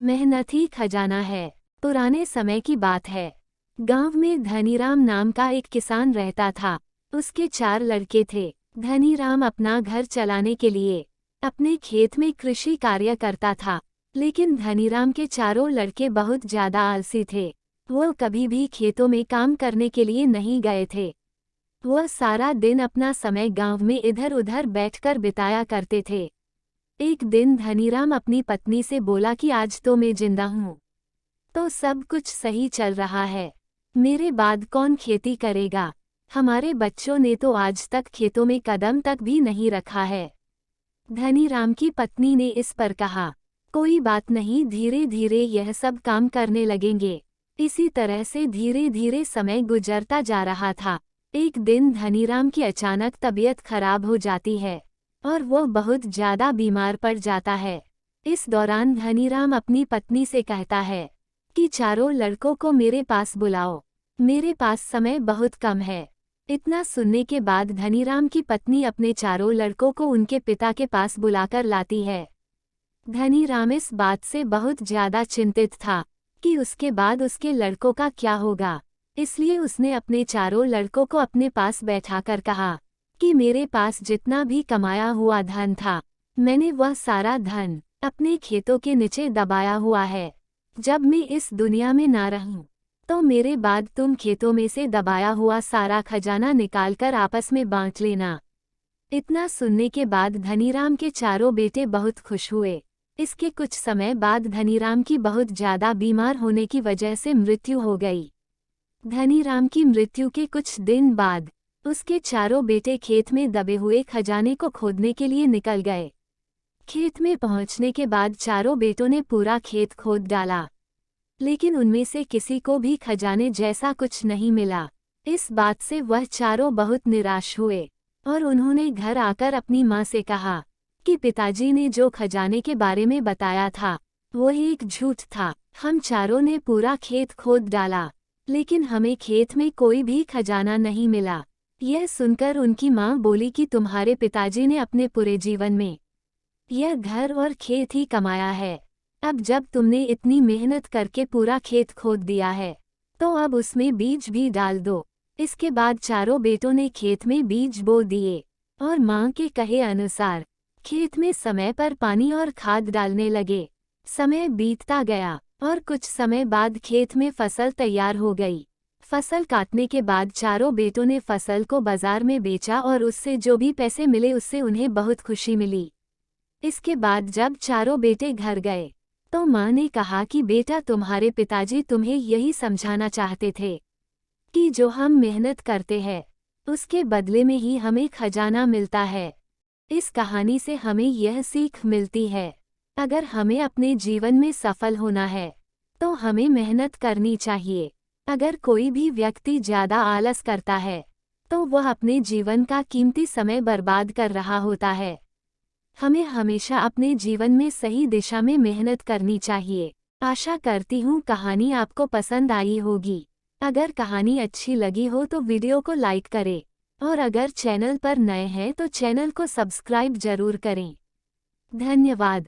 मेहनत ही खजाना है। पुराने समय की बात है। गांव में धनीराम नाम का एक किसान रहता था। उसके 4 लड़के थे। धनीराम अपना घर चलाने के लिए अपने खेत में कृषि कार्य करता था। लेकिन धनीराम के चारों लड़के बहुत ज्यादा आलसी थे। वो कभी भी खेतों में काम करने के लिए नहीं गए थे। वह सारा दिन अपना समय गांव में इधर उधर बैठकर बिताया करते थे। एक दिन धनीराम अपनी पत्नी से बोला कि आज तो मैं जिंदा हूँ तो सब कुछ सही चल रहा है। मेरे बाद कौन खेती करेगा? हमारे बच्चों ने तो आज तक खेतों में कदम तक भी नहीं रखा है। धनीराम की पत्नी ने इस पर कहा, कोई बात नहीं, धीरे धीरे यह सब काम करने लगेंगे। इसी तरह से धीरे धीरे समय गुजरता जा रहा था। एक दिन धनीराम की अचानक तबीयत खराब हो जाती है और वो बहुत ज्यादा बीमार पड़ जाता है। इस दौरान धनीराम अपनी पत्नी से कहता है कि चारों लड़कों को मेरे पास बुलाओ, मेरे पास समय बहुत कम है। इतना सुनने के बाद धनीराम की पत्नी अपने चारों लड़कों को उनके पिता के पास बुलाकर लाती है। धनीराम इस बात से बहुत ज्यादा चिंतित था कि उसके बाद उसके लड़कों का क्या होगा। इसलिए उसने अपने चारों लड़कों को अपने पास बैठाकर कहा कि मेरे पास जितना भी कमाया हुआ धन था, मैंने वह सारा धन अपने खेतों के नीचे दबाया हुआ है। जब मैं इस दुनिया में ना रहूं तो मेरे बाद तुम खेतों में से दबाया हुआ सारा खजाना निकालकर आपस में बांट लेना। इतना सुनने के बाद धनीराम के चारों बेटे बहुत खुश हुए। इसके कुछ समय बाद धनीराम की बहुत ज्यादा बीमार होने की वजह से मृत्यु हो गई। धनीराम की मृत्यु के कुछ दिन बाद उसके चारों बेटे खेत में दबे हुए खजाने को खोदने के लिए निकल गए। खेत में पहुंचने के बाद चारों बेटों ने पूरा खेत खोद डाला, लेकिन उनमें से किसी को भी खजाने जैसा कुछ नहीं मिला। इस बात से वह चारों बहुत निराश हुए और उन्होंने घर आकर अपनी माँ से कहा कि पिताजी ने जो खजाने के बारे में बताया था वो एक झूठ था। हम चारों ने पूरा खेत खोद डाला, लेकिन हमें खेत में कोई भी खजाना नहीं मिला। यह सुनकर उनकी माँ बोली कि तुम्हारे पिताजी ने अपने पूरे जीवन में यह घर और खेत ही कमाया है। अब जब तुमने इतनी मेहनत करके पूरा खेत खोद दिया है तो अब उसमें बीज भी डाल दो। इसके बाद चारों बेटों ने खेत में बीज बो दिए और माँ के कहे अनुसार खेत में समय पर पानी और खाद डालने लगे। समय बीतता गया और कुछ समय बाद खेत में फसल तैयार हो गई। फसल काटने के बाद चारों बेटों ने फसल को बाजार में बेचा और उससे जो भी पैसे मिले उससे उन्हें बहुत खुशी मिली। इसके बाद जब चारों बेटे घर गए तो माँ ने कहा कि बेटा, तुम्हारे पिताजी तुम्हें यही समझाना चाहते थे कि जो हम मेहनत करते हैं उसके बदले में ही हमें खजाना मिलता है। इस कहानी से हमें यह सीख मिलती है, अगर हमें अपने जीवन में सफल होना है तो हमें मेहनत करनी चाहिए। अगर कोई भी व्यक्ति ज्यादा आलस करता है तो वह अपने जीवन का कीमती समय बर्बाद कर रहा होता है। हमें हमेशा अपने जीवन में सही दिशा में मेहनत करनी चाहिए। आशा करती हूँ कहानी आपको पसंद आई होगी। अगर कहानी अच्छी लगी हो तो वीडियो को लाइक करें और अगर चैनल पर नए हैं तो चैनल को सब्सक्राइब जरूर करें। धन्यवाद।